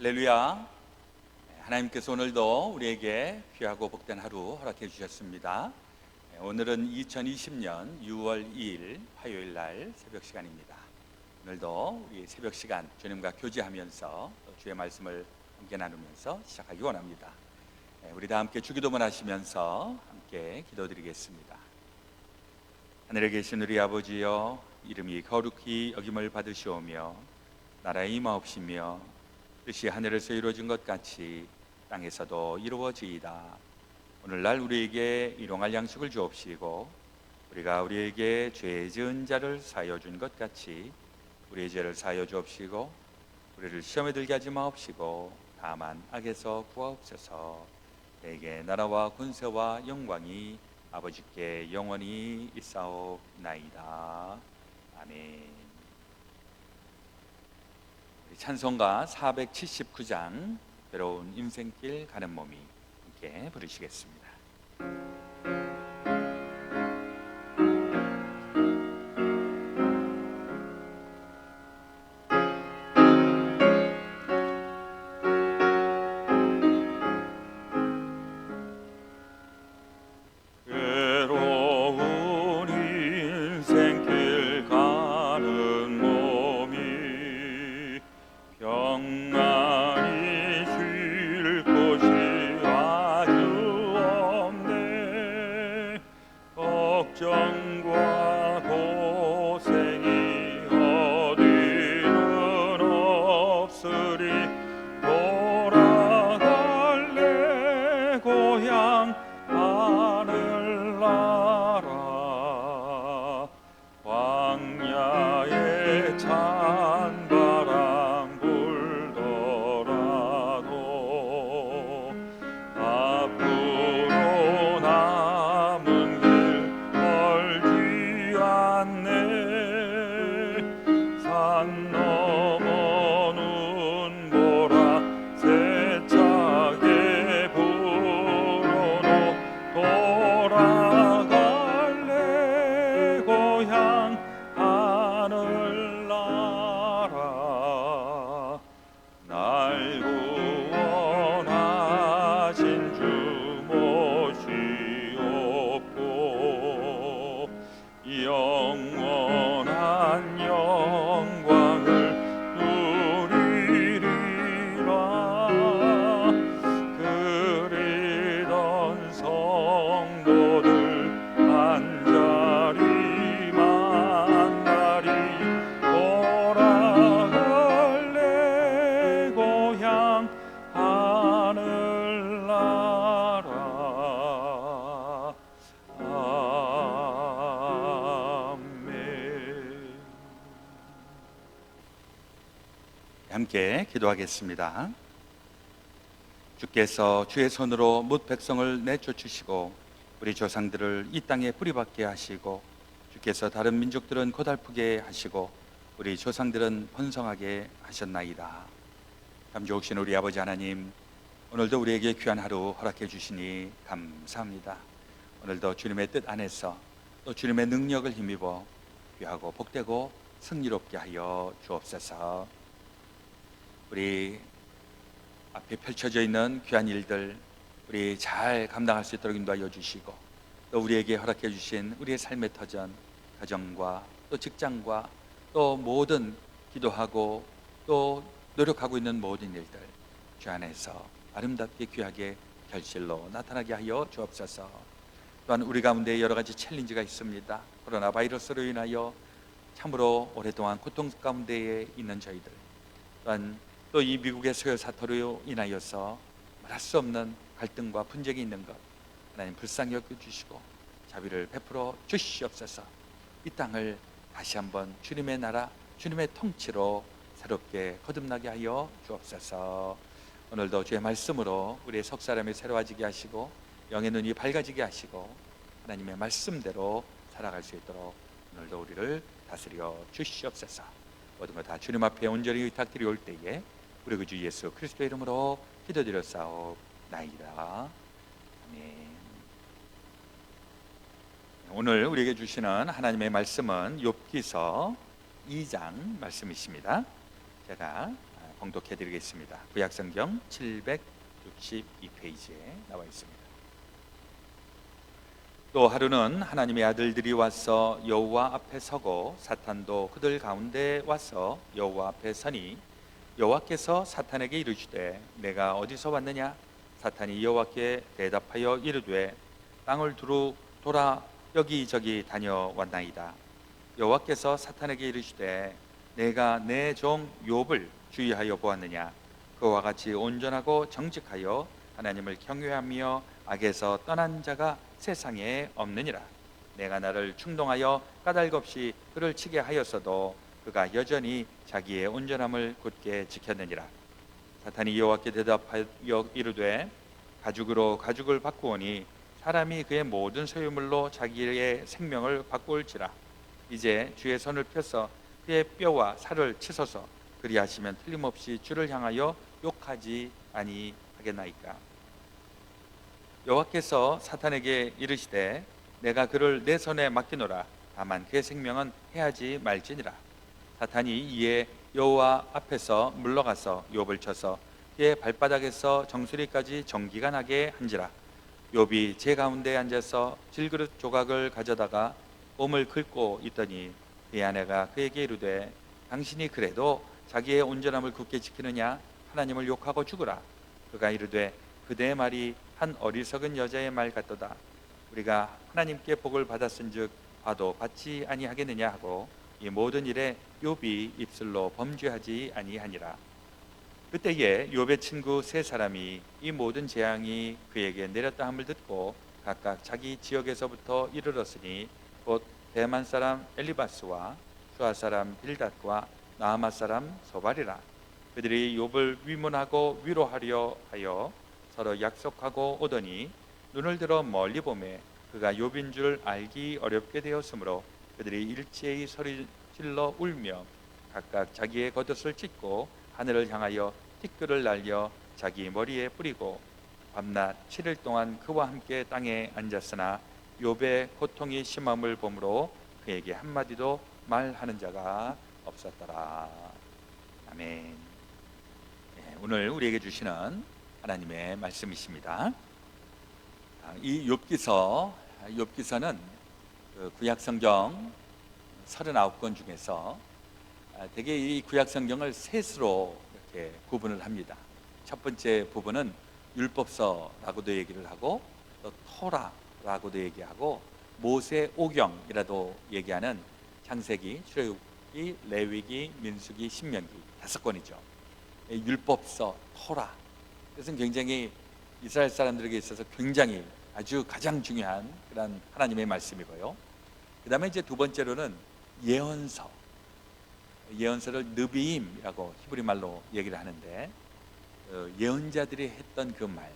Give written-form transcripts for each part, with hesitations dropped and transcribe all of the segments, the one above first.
할렐루야. 하나님께서 오늘도 우리에게 귀하고 복된 하루 허락해 주셨습니다. 오늘은 2020년 6월 2일 화요일 날 새벽 시간입니다. 오늘도 우리 새벽 시간 주님과 교제하면서 또 주의 말씀을 함께 나누면서 시작하기 원합니다. 우리 다 함께 주기도문 하시면서 함께 기도드리겠습니다. 하늘에 계신 우리 아버지여, 이름이 거룩히 여김을 받으시오며 나라의 임하옵시며 뜻이 하늘에서 이루어진 것 같이 땅에서도 이루어지이다. 오늘날 우리에게 일용할 양식을 주옵시고 우리가 우리에게 죄 지은 자를 사하여 준 것 같이 우리의 죄를 사하여 주옵시고 우리를 시험에 들게 하지 마옵시고 다만 악에서 구하옵소서. 내게 나라와 권세와 영광이 아버지께 영원히 있사옵나이다. 아멘. 찬송가 479장 외로운 인생길 가는 몸이 함께 부르시겠습니다. 외로운 인생길 가는 몸이 평안히 쉴 곳이 아주 없네. 걱정과 고생이 어디는 없으리. 돌아갈래 고향 하늘나라. 광야에 찬바람 불더라도 앞으로 남은 길 멀지 않네. 산 넘어 눈보라 세차게 불어도 돌아갈래 고향 하늘나라. 날 구원하신 주 모시옵고 영원한 영광을 누리리라. 그리던 성도들 한자리 만나리. 돌아갈래 고향 하늘나라. 아멘. 함께 기도하겠습니다. 주께서 주의 손으로 뭇 백성을 내쫓으시고 우리 조상들을 이 땅에 뿌리박게 하시고 주께서 다른 민족들은 고달프게 하시고 우리 조상들은 번성하게 하셨나이다. 참 좋으신 우리 아버지 하나님, 오늘도 우리에게 귀한 하루 허락해 주시니 감사합니다. 오늘도 주님의 뜻 안에서 또 주님의 능력을 힘입어 귀하고 복되고 승리롭게 하여 주옵소서. 우리 앞에 펼쳐져 있는 귀한 일들 우리 잘 감당할 수 있도록 인도하여 주시고 또 우리에게 허락해 주신 우리의 삶의 터전, 가정과 또 직장과 또 모든 기도하고 또 노력하고 있는 모든 일들 주 안에서 아름답게 귀하게 결실로 나타나게 하여 주옵소서. 또한 우리 가운데 여러 가지 챌린지가 있습니다. 코로나 바이러스로 인하여 참으로 오랫동안 고통 가운데에 있는 저희들, 또한 또 이 미국의 소요 사태로 인하여서 말할 수 없는 갈등과 분쟁이 있는 것 하나님 불쌍히 여겨주시고 자비를 베풀어 주시옵소서. 이 땅을 다시 한번 주님의 나라, 주님의 통치로 새롭게 거듭나게 하여 주옵소서. 오늘도 주의 말씀으로 우리의 속사람이 새로워지게 하시고 영의 눈이 밝아지게 하시고 하나님의 말씀대로 살아갈 수 있도록 오늘도 우리를 다스려 주시옵소서. 모든 것 다 주님 앞에 온전히 의탁드리올 때에 우리 그 주 예수 그리스도의 이름으로 기도드렸사옵나이다. 아멘. 오늘 우리에게 주시는 하나님의 말씀은 욥기서 2장 말씀이십니다. 제가 봉독해 드리겠습니다. 구약성경 762페이지에 나와 있습니다. 또 하루는 하나님의 아들들이 와서 여호와 앞에 서고 사탄도 그들 가운데 와서 여호와 앞에 서니 여호와께서 사탄에게 이르시되 내가 어디서 왔느냐? 사탄이 여호와께 대답하여 이르되 땅을 두루 돌아 여기저기 다녀왔나이다. 여호와께서 사탄에게 이르시되 내가 내 종 욥을 주의하여 보았느냐? 그와 같이 온전하고 정직하여 하나님을 경외하며 악에서 떠난 자가 세상에 없느니라. 내가 나를 충동하여 까닭없이 그를 치게 하였어도 그가 여전히 자기의 온전함을 굳게 지켰느니라. 사탄이 여호와께 대답하여 이르되 가죽으로 가죽을 바꾸오니 사람이 그의 모든 소유물로 자기의 생명을 바꿀지라. 이제 주의 손을 펴서 그의 뼈와 살을 치소서. 그리하시면 틀림없이 주를 향하여 욕하지 아니하겠나이까. 여호와께서 사탄에게 이르시되 내가 그를 내 손에 맡기노라. 다만 그의 생명은 해하지 말지니라. 사탄이 이에 여호와 앞에서 물러가서 욥을 쳐서 그의 발바닥에서 정수리까지 전기가 나게 한지라. 욥이 제 가운데 앉아서 질그릇 조각을 가져다가 몸을 긁고 있더니 그의 아내가 그에게 이르되 당신이 그래도 자기의 온전함을 굳게 지키느냐? 하나님을 욕하고 죽으라. 그가 이르되 그대의 말이 한 어리석은 여자의 말 같도다. 우리가 하나님께 복을 받았은즉 봐도 받지 아니하겠느냐 하고 이 모든 일에 욥이 입술로 범죄하지 아니하니라. 그때에 욥의 친구 세 사람이 이 모든 재앙이 그에게 내렸다 함을 듣고 각각 자기 지역에서부터 이르렀으니 곧 대만 사람 엘리바스와 수아 사람 빌닷과 나아마 사람 소발이라. 그들이 욥을 위문하고 위로하려 하여 서로 약속하고 오더니 눈을 들어 멀리 보매 그가 욥인 줄 알기 어렵게 되었으므로 그들이 일제히 소리 질러 울며 각각 자기의 겉옷을 찢고 하늘을 향하여 티끌을 날려 자기 머리에 뿌리고 밤낮 7일 동안 그와 함께 땅에 앉았으나 욥의 고통이 심함을 보므로 그에게 한마디도 말하는 자가 없었더라. 아멘. 오늘 우리에게 주시는 하나님의 말씀이십니다. 이 욥기서는 구약성경 39권 중에서 대개 이 구약성경을 셋으로 이렇게 구분을 합니다. 첫 번째 부분은 율법서라고도 얘기를 하고 또 토라라고도 얘기하고 모세오경이라도 얘기하는 창세기, 출애굽기, 레위기, 민수기, 신명기 5권이죠. 율법서, 토라. 그것은 굉장히 이스라엘 사람들에게 있어서 굉장히 아주 가장 중요한 그런 하나님의 말씀이고요. 그 다음에 이제 두 번째로는 예언서를 느비임이라고 히브리 말로 얘기를 하는데 예언자들이 했던 그 말.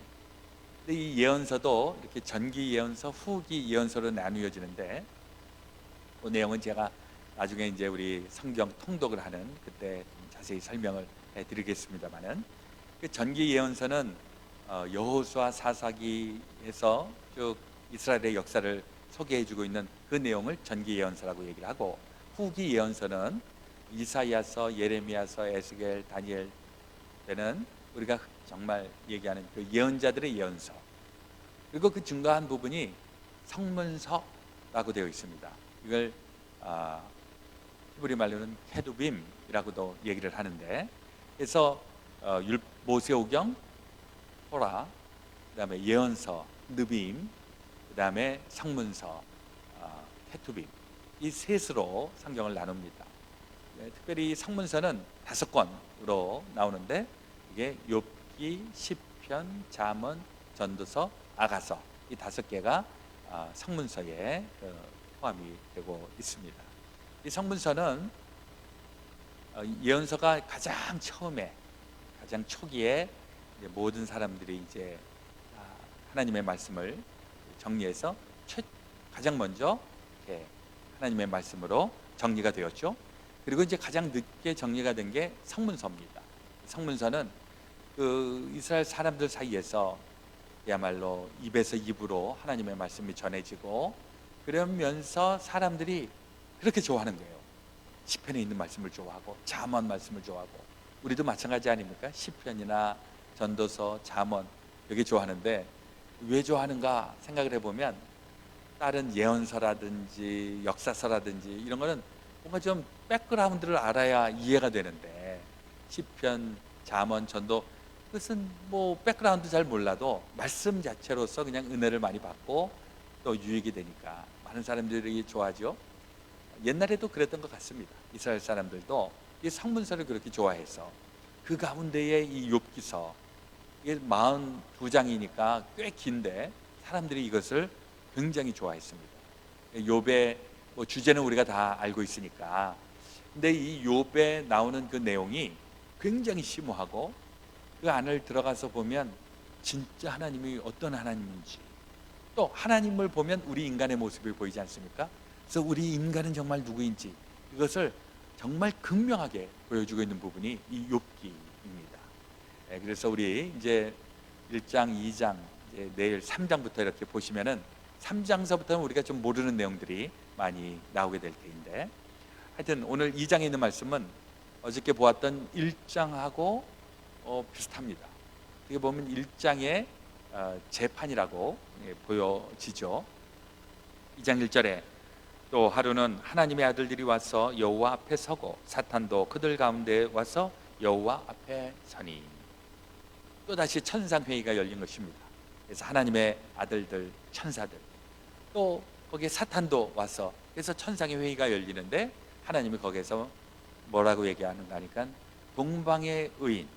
근데 이 예언서도 이렇게 전기 예언서, 후기 예언서로 나누어지는데 그 내용은 제가 나중에 이제 우리 성경 통독을 하는 그때 자세히 설명을 해드리겠습니다만은 그 전기 예언서는 여호수아 사사기에서 쭉 이스라엘의 역사를 소개해주고 있는 그 내용을 전기 예언서라고 얘기를 하고 후기 예언서는 이사야서, 예레미야서, 에스겔, 다니엘 때는 우리가 정말 얘기하는 그 예언자들의 예언서 그리고 그 중간 부분이 성문서라고 되어 있습니다. 이걸 히브리 말로는 케두빔이라고도 얘기를 하는데 그래서 모세오경, 토라, 그 다음에 예언서, 느빔, 그 다음에 성문서, 케투빔 이 셋으로 성경을 나눕니다. 특별히 성문서는 5권으로 나오는데 이게 욥기, 시편, 잠언, 전도서, 아가서 이 5개가 성문서에 포함이 되고 있습니다. 이 성문서는 예언서가 가장 처음에 가장 초기에 이제 모든 사람들이 이제 하나님의 말씀을 정리해서 가장 먼저 이렇게 하나님의 말씀으로 정리가 되었죠. 그리고 이제 가장 늦게 정리가 된 게 성문서입니다. 성문서는 그 이스라엘 사람들 사이에서 그야말로 입에서 입으로 하나님의 말씀이 전해지고 그러면서 사람들이 그렇게 좋아하는 거예요. 시편에 있는 말씀을 좋아하고 잠언 말씀을 좋아하고 우리도 마찬가지 아닙니까? 시편이나 전도서, 잠언 여기 좋아하는데 왜 좋아하는가 생각을 해보면 다른 예언서라든지 역사서라든지 이런 거는 뭔가 좀 백그라운드를 알아야 이해가 되는데 시편, 잠언, 전도 그것은 뭐 백그라운드 잘 몰라도 말씀 자체로서 그냥 은혜를 많이 받고 또 유익이 되니까 많은 사람들이 좋아하죠. 옛날에도 그랬던 것 같습니다. 이스라엘 사람들도 이 성문서를 그렇게 좋아해서 그 가운데에 이 욥기서 이게 42장이니까 꽤 긴데 사람들이 이것을 굉장히 좋아했습니다. 욥의 뭐 주제는 우리가 다 알고 있으니까. 근데 이 욥에 나오는 그 내용이 굉장히 심오하고 그 안을 들어가서 보면 진짜 하나님이 어떤 하나님인지 또 하나님을 보면 우리 인간의 모습이 보이지 않습니까? 그래서 우리 인간은 정말 누구인지 이것을 정말 극명하게 보여주고 있는 부분이 이 욥기입니다. 그래서 우리 이제 1장, 2장, 이제 내일 3장부터 이렇게 보시면은 3장서부터는 우리가 좀 모르는 내용들이 많이 나오게 될 텐데 하여튼 오늘 2장에 있는 말씀은 어저께 보았던 1장하고 비슷합니다. 어떻게 보면 1장의 재판이라고 보여지죠. 2장 1절에 또 하루는 하나님의 아들들이 와서 여호와 앞에 서고 사탄도 그들 가운데 와서 여호와 앞에 서니 또다시 천상회의가 열린 것입니다. 그래서 하나님의 아들들 천사들 또 거기에 사탄도 와서 그래서 천상의 회의가 열리는데 하나님이 거기에서 뭐라고 얘기하는가 하니까 동방의 의인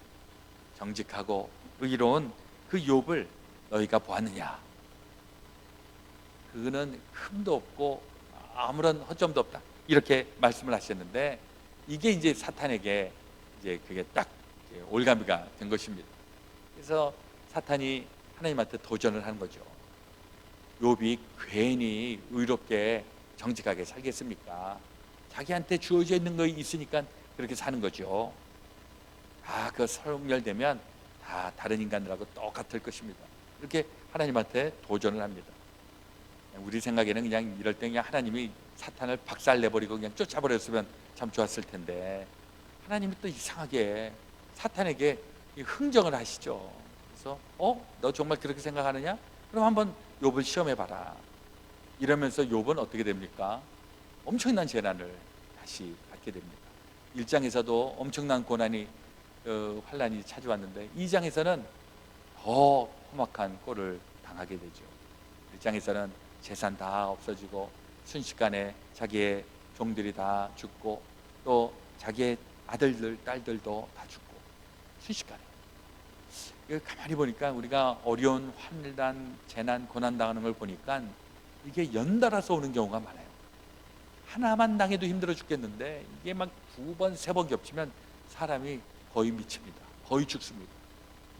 정직하고 의로운 그 욥을 너희가 보았느냐? 그는 흠도 없고 아무런 허점도 없다 이렇게 말씀을 하셨는데 이게 이제 사탄에게 이제 그게 딱 올가미가 된 것입니다. 그래서 사탄이 하나님한테 도전을 하는 거죠. 욥이 괜히 의롭게 정직하게 살겠습니까? 자기한테 주어져 있는 거 있으니까 그렇게 사는 거죠. 그 소멸되면 다 다른 인간들하고 똑같을 것입니다. 이렇게 하나님한테 도전을 합니다. 우리 생각에는 그냥 이럴 때 그냥 하나님이 사탄을 박살내버리고 그냥 쫓아버렸으면 참 좋았을 텐데 하나님이 또 이상하게 사탄에게 흥정을 하시죠. 그래서 너 정말 그렇게 생각하느냐? 그럼 한번 욥을 시험해봐라. 이러면서 욥은 어떻게 됩니까? 엄청난 재난을 다시 받게 됩니다. 1장에서도 엄청난 고난이 환란이 찾아왔는데 2장에서는 더 험악한 꼴을 당하게 되죠. 1장에서는 재산 다 없어지고 순식간에 자기의 종들이 다 죽고 또 자기의 아들들 딸들도 다 죽고 순식간에. 가만히 보니까 우리가 어려운 환란, 재난, 고난 당하는 걸 보니까 이게 연달아서 오는 경우가 많아요. 하나만 당해도 힘들어 죽겠는데 이게 막 2번, 3번 겹치면 사람이 거의 미칩니다. 거의 죽습니다.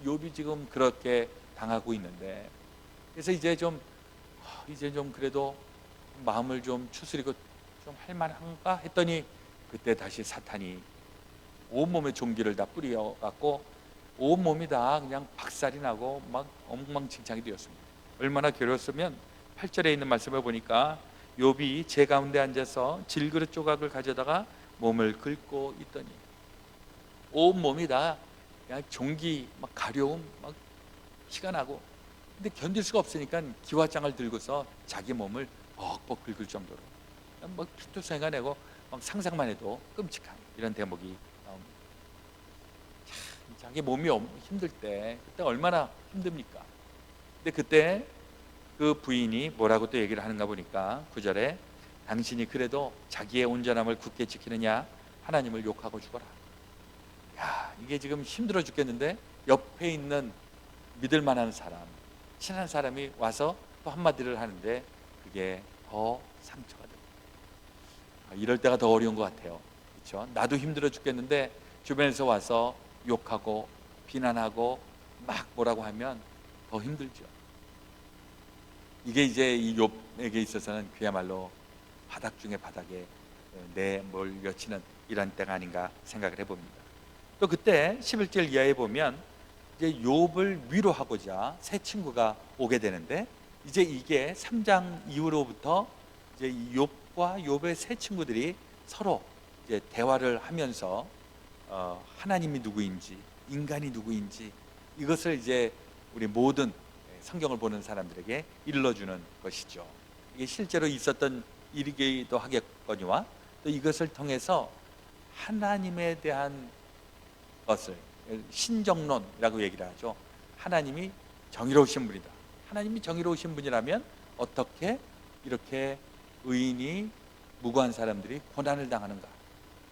욥이 지금 그렇게 당하고 있는데 그래서 이제 좀 그래도 마음을 좀 추스리고 좀 할만한가 했더니 그때 다시 사탄이 온몸에 종기를 다 뿌려갖고 온몸이 다 그냥 박살이 나고 막 엉망진창이 되었습니다. 얼마나 괴로웠으면 8절에 있는 말씀을 보니까 욥이 제 가운데 앉아서 질그릇 조각을 가져다가 몸을 긁고 있더니 온몸이 다 그냥 종기 막 가려움 막 피가 나고 근데 견딜 수가 없으니까 기와장을 들고서 자기 몸을 벅벅 긁을 정도로 막 피투성이가 내고 막 상상만 해도 끔찍한 이런 대목이 나옵니다. 자기 몸이 힘들 때 그때 얼마나 힘듭니까? 근데 그때 그 부인이 뭐라고 또 얘기를 하는가 보니까 9절에 당신이 그래도 자기의 온전함을 굳게 지키느냐 하나님을 욕하고 죽어라. 이게 지금 힘들어 죽겠는데 옆에 있는 믿을 만한 사람 친한 사람이 와서 또 한마디를 하는데 그게 더 상처가 됩니다. 이럴 때가 더 어려운 것 같아요. 그렇죠? 나도 힘들어 죽겠는데 주변에서 와서 욕하고 비난하고 막 뭐라고 하면 더 힘들죠. 이게 이제 이 욥에게 있어서는 그야말로 바닥 중에 바닥에 내몰려치는 이런 때가 아닌가 생각을 해봅니다. 또 그때 11절 이하에 보면 이제 욥을 위로하고자 새 친구가 오게 되는데 이제 이게 3장 이후로부터 이제 욥과 욥의 새 친구들이 서로 이제 대화를 하면서 하나님이 누구인지, 인간이 누구인지 이것을 이제 우리 모든 성경을 보는 사람들에게 일러주는 것이죠. 이게 실제로 있었던 일이기도 하겠거니와 또 이것을 통해서 하나님에 대한 것을 신정론이라고 얘기를 하죠. 하나님이 정의로우신 분이다. 하나님이 정의로우신 분이라면 어떻게 이렇게 의인이 무고한 사람들이 고난을 당하는가?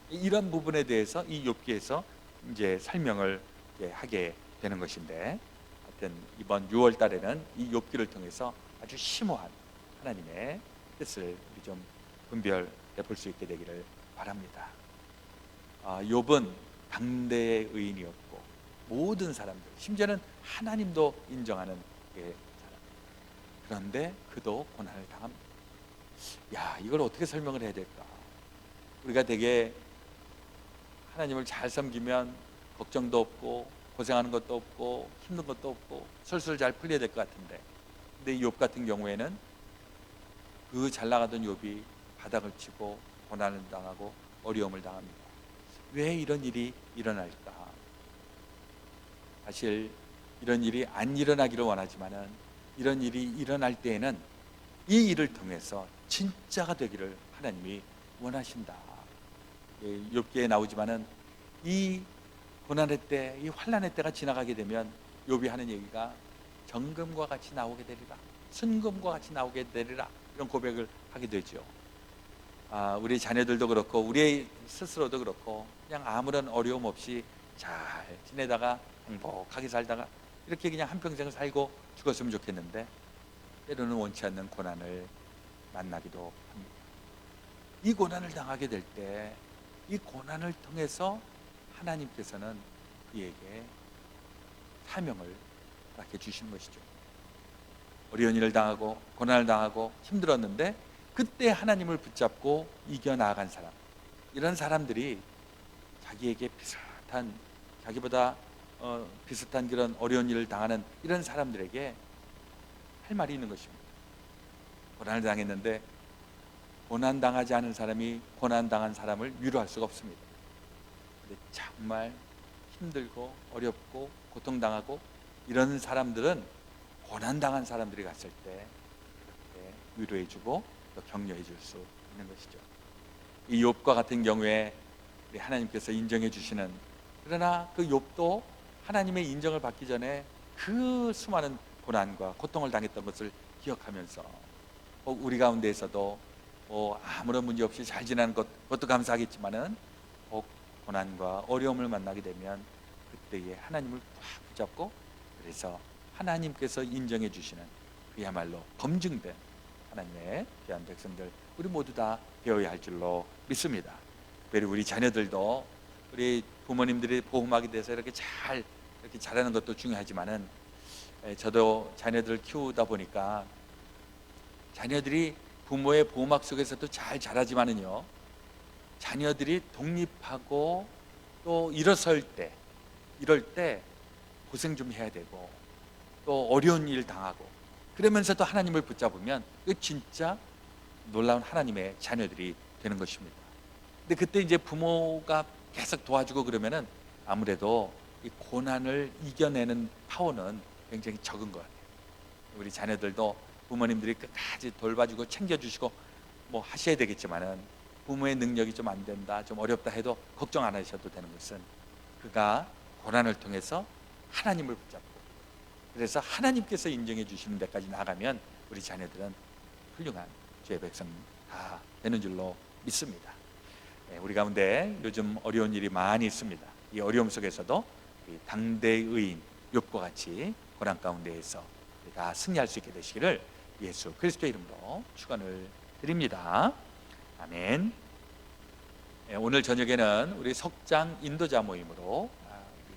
이런 부분에 대해서 이 욥기에서 이제 설명을 하게 되는 것인데, 하여튼 이번 6월 달에는 이 욥기를 통해서 아주 심오한 하나님의 뜻을 우리 좀 분별해 볼 수 있게 되기를 바랍니다. 욥은 당대의 의인이었고 모든 사람들, 심지어는 하나님도 인정하는 사람. 그런데 그도 고난을 당합니다. 이걸 어떻게 설명을 해야 될까? 우리가 되게 하나님을 잘 섬기면 걱정도 없고 고생하는 것도 없고 힘든 것도 없고 술술 잘 풀려야 될 것 같은데, 근데 욥 같은 경우에는 그 잘 나가던 욥이 바닥을 치고 고난을 당하고 어려움을 당합니다. 왜 이런 일이 일어날까? 사실 이런 일이 안 일어나기를 원하지만은 이런 일이 일어날 때에는 이 일을 통해서 진짜가 되기를 하나님이 원하신다. 욥기에 나오지만은 이 고난의 때, 이 환난의 때가 지나가게 되면 욥이 하는 얘기가 정금과 같이 나오게 되리라, 순금과 같이 나오게 되리라, 이런 고백을 하게 되죠. 우리 자녀들도 그렇고 우리 스스로도 그렇고 그냥 아무런 어려움 없이 잘 지내다가 행복하게 살다가 이렇게 그냥 한평생 살고 죽었으면 좋겠는데, 때로는 원치 않는 고난을 만나기도 합니다. 이 고난을 당하게 될 때 이 고난을 통해서 하나님께서는 그에게 사명을 허락해 주신 것이죠. 어려운 일을 당하고 고난을 당하고 힘들었는데 그때 하나님을 붙잡고 이겨나간 사람, 이런 사람들이 자기에게 비슷한, 자기보다 비슷한 그런 어려운 일을 당하는 이런 사람들에게 할 말이 있는 것입니다. 고난을 당했는데 고난당하지 않은 사람이 고난당한 사람을 위로할 수가 없습니다. 근데 정말 힘들고 어렵고 고통당하고 이런 사람들은 고난당한 사람들이 갔을 때 이렇게 위로해주고 또 격려해 줄 수 있는 것이죠. 이 욥과 같은 경우에 우리 하나님께서 인정해 주시는, 그러나 그 욥도 하나님의 인정을 받기 전에 그 수많은 고난과 고통을 당했던 것을 기억하면서 우리 가운데에서도 아무런 문제 없이 잘 지내는 그것도 감사하겠지만은 고난과 어려움을 만나게 되면 그때에 하나님을 꽉 붙잡고, 그래서 하나님께서 인정해 주시는 그야말로 검증된 하나님의 귀한 백성들, 우리 모두 다 되어야 할 줄로 믿습니다. 특별히 우리 자녀들도 우리 부모님들이 보호막이 돼서 이렇게 잘하는 것도 중요하지만은, 저도 자녀들을 키우다 보니까 자녀들이 부모의 보호막 속에서도 잘 자라지만은요, 자녀들이 독립하고 또 일어설 때, 이럴 때 고생 좀 해야 되고 또 어려운 일 당하고 그러면서도 하나님을 붙잡으면 그 진짜 놀라운 하나님의 자녀들이 되는 것입니다. 근데 그때 이제 부모가 계속 도와주고 그러면은 아무래도 이 고난을 이겨내는 파워는 굉장히 적은 것 같아요. 우리 자녀들도 부모님들이 끝까지 돌봐주고 챙겨주시고 뭐 하셔야 되겠지만은, 부모의 능력이 좀 안 된다, 좀 어렵다 해도 걱정 안 하셔도 되는 것은 그가 고난을 통해서 하나님을 붙잡고, 그래서 하나님께서 인정해 주시는 데까지 나가면 우리 자녀들은 훌륭한 주의 백성 다 되는 줄로 믿습니다. 우리 가운데 요즘 어려운 일이 많이 있습니다. 이 어려움 속에서도 당대의 의인 욥과 같이 고난 가운데에서 우리가 승리할 수 있게 되시기를 예수 그리스도의 이름으로 축원을 드립니다. 아멘. 오늘 저녁에는 우리 석장 인도자 모임으로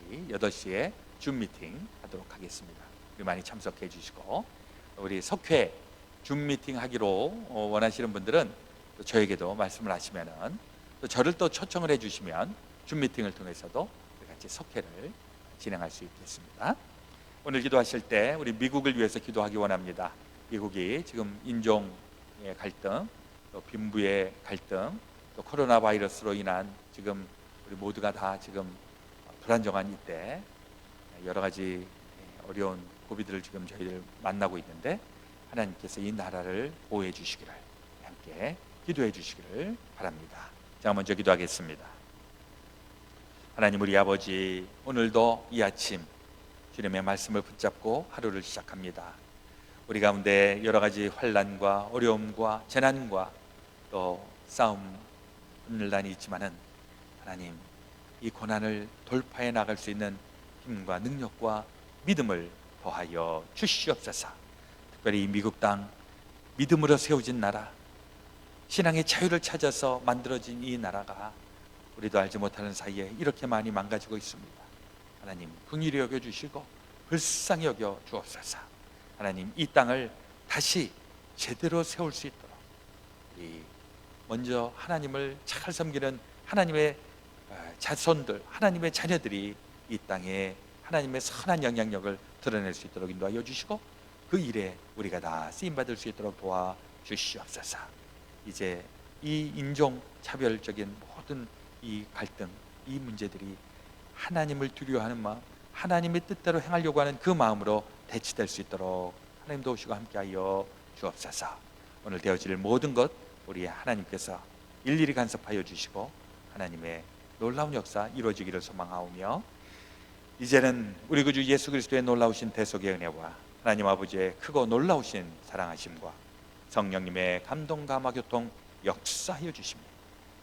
우리 8시에 줌 미팅 하도록 하겠습니다. 우리 많이 참석해 주시고, 우리 석회 줌 미팅 하기로 원하시는 분들은 또 저에게도 말씀을 하시면은, 또 저를 또 초청을 해 주시면 줌 미팅을 통해서도 우리 같이 석회를 진행할 수 있겠습니다. 오늘 기도하실 때 우리 미국을 위해서 기도하기 원합니다. 미국이 지금 인종의 갈등, 또 빈부의 갈등, 또 코로나 바이러스로 인한 지금 우리 모두가 다 지금 불안정한 이때 여러 가지 어려운 고비들을 지금 저희들 만나고 있는데 하나님께서 이 나라를 보호해 주시기를 함께 기도해 주시기를 바랍니다. 자, 먼저 기도하겠습니다. 하나님 우리 아버지, 오늘도 이 아침 주님의 말씀을 붙잡고 하루를 시작합니다. 우리 가운데 여러 가지 환난과 어려움과 재난과 또 싸움 혼란이 있지만은 하나님, 이 고난을 돌파해 나갈 수 있는 힘과 능력과 믿음을 더하여 주시옵소서. 특별히 이 미국 땅, 믿음으로 세워진 나라, 신앙의 자유를 찾아서 만들어진 이 나라가 우리도 알지 못하는 사이에 이렇게 많이 망가지고 있습니다. 하나님, 긍휼히 여겨주시고 불쌍히 여겨 주옵소서. 하나님, 이 땅을 다시 제대로 세울 수 있도록 우리 먼저 하나님을 잘 섬기는 하나님의 자손들, 하나님의 자녀들이 이 땅에 하나님의 선한 영향력을 드러낼 수 있도록 인도하여 주시고 그 일에 우리가 다 쓰임받을 수 있도록 도와주시옵소서. 이제 이 인종 차별적인 모든 이 갈등, 이 문제들이 하나님을 두려워하는 마음, 하나님의 뜻대로 행하려고 하는 그 마음으로 대치될 수 있도록 하나님 도우시고 함께하여 주옵소서. 오늘 되어질 모든 것 우리 하나님께서 일일이 간섭하여 주시고 하나님의 놀라운 역사 이루어지기를 소망하오며, 이제는 우리 구주 예수 그리스도의 놀라우신 대속의 은혜와 하나님 아버지의 크고 놀라우신 사랑하심과 성령님의 감동 감화 교통 역사하여 주시며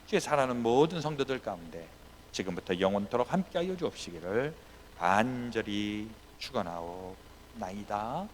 주의 사랑하는 모든 성도들 가운데 지금부터 영원토록 함께하여 주옵시기를 간절히 축원하옵나이다.